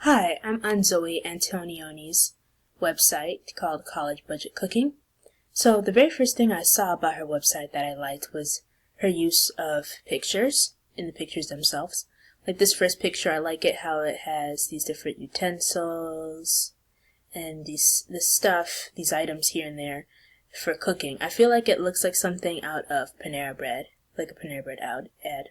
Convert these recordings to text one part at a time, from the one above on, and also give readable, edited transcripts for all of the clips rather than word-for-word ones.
Hi, I'm on Zoe Antonioni's website called College Budget Cooking. So the very first thing I saw about her website that I liked was her use of pictures in the pictures themselves. Like this first picture, I like it how it has these different utensils and this stuff, these items here and there for cooking. I feel like it looks like something out of Panera Bread, like a Panera Bread ad.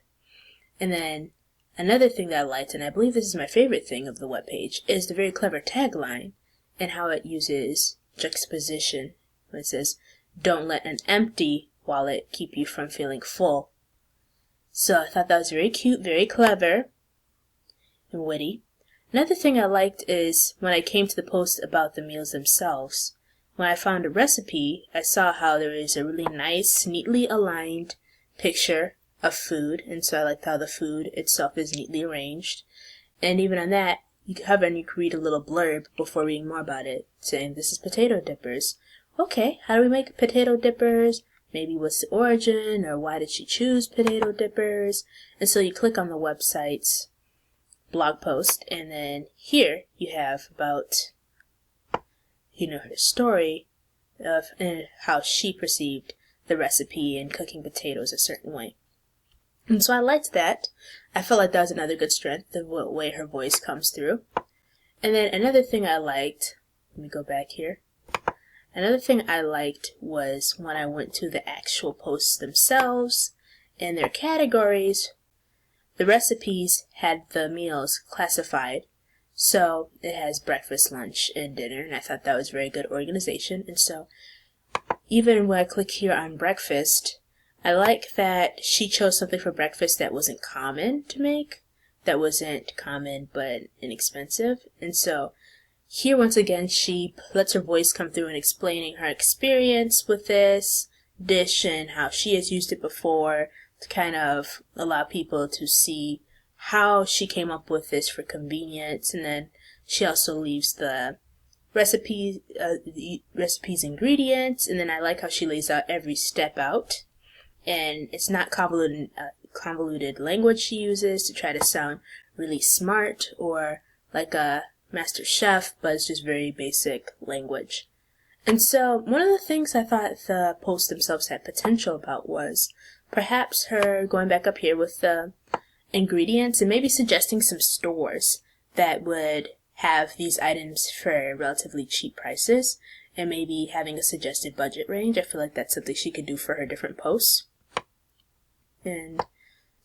And then another thing that I liked, and I believe this is my favorite thing of the webpage, is the very clever tagline and how it uses juxtaposition when it says, "Don't let an empty wallet keep you from feeling full." So I thought that was very cute, very clever, and witty. Another thing I liked is when I came to the post about the meals themselves. When I found a recipe, I saw how there is a really nice, neatly aligned picture of food, and so I liked how the food itself is neatly arranged. And even on that, you can hover and you can read a little blurb before reading more about it, saying this is potato dippers. Okay, how do we make potato dippers? Maybe what's the origin, or why did she choose potato dippers? And so you click on the website's blog post, and then here you have about, her story of and how she perceived the recipe and cooking potatoes a certain way. And so I liked that. I felt like that was another good strength, the way her voice comes through. And then another thing I liked, let me go back here. Another thing I liked was when I went to the actual posts themselves and their categories, the recipes had the meals classified. So it has breakfast, lunch, and dinner, and I thought that was very good organization. And so even when I click here on breakfast, I like that she chose something for breakfast that wasn't common to make, that wasn't common but inexpensive. And so here once again she lets her voice come through in explaining her experience with this dish and how she has used it before to kind of allow people to see how she came up with this for convenience. And then she also leaves the recipes ingredients, and then I like how she lays out every step out. And it's not convoluted language she uses to try to sound really smart or like a master chef, but it's just very basic language. And so one of the things I thought the posts themselves had potential about was perhaps her going back up here with the ingredients and maybe suggesting some stores that would have these items for relatively cheap prices, and maybe having a suggested budget range. I feel like that's something she could do for her different posts. And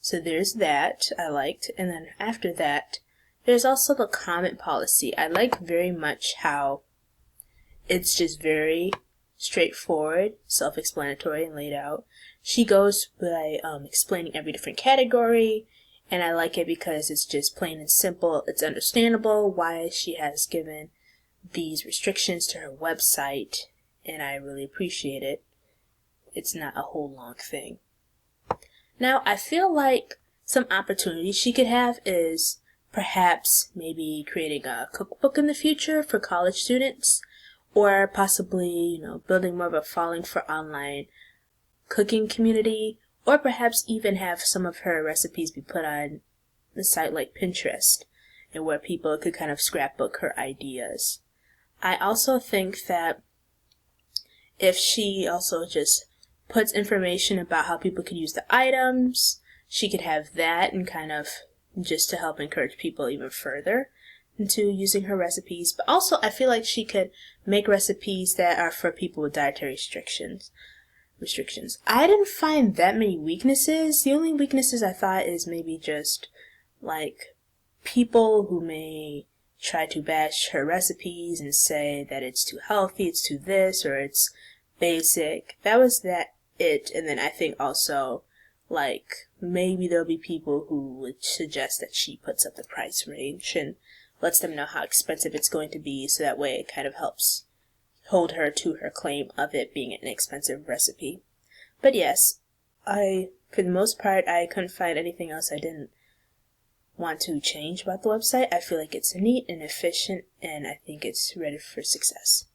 so there's that I liked. And then after that, there's also the comment policy. I like very much how it's just very straightforward, self-explanatory, and laid out. She goes by explaining every different category, and I like it because it's just plain and simple. It's understandable why she has given these restrictions to her website, and I really appreciate it. It's not a whole long thing. Now, I feel like some opportunities she could have is perhaps maybe creating a cookbook in the future for college students, or possibly, building more of a following for online cooking community, or perhaps even have some of her recipes be put on a site like Pinterest, and where people could kind of scrapbook her ideas. I also think that if she also just puts information about how people could use the items, she could have that and kind of just to help encourage people even further into using her recipes. But also I feel like she could make recipes that are for people with dietary restrictions. I didn't find that many weaknesses. The only weaknesses I thought is maybe just like people who may try to bash her recipes and say that it's too healthy, it's too this, or it's basic. That was it. And then I think also like maybe there'll be people who would suggest that she puts up the price range and lets them know how expensive it's going to be, so that way it kind of helps hold her to her claim of it being an expensive recipe. But yes, for the most part, I couldn't find anything else I didn't want to change about the website. I feel like it's neat and efficient, and I think it's ready for success.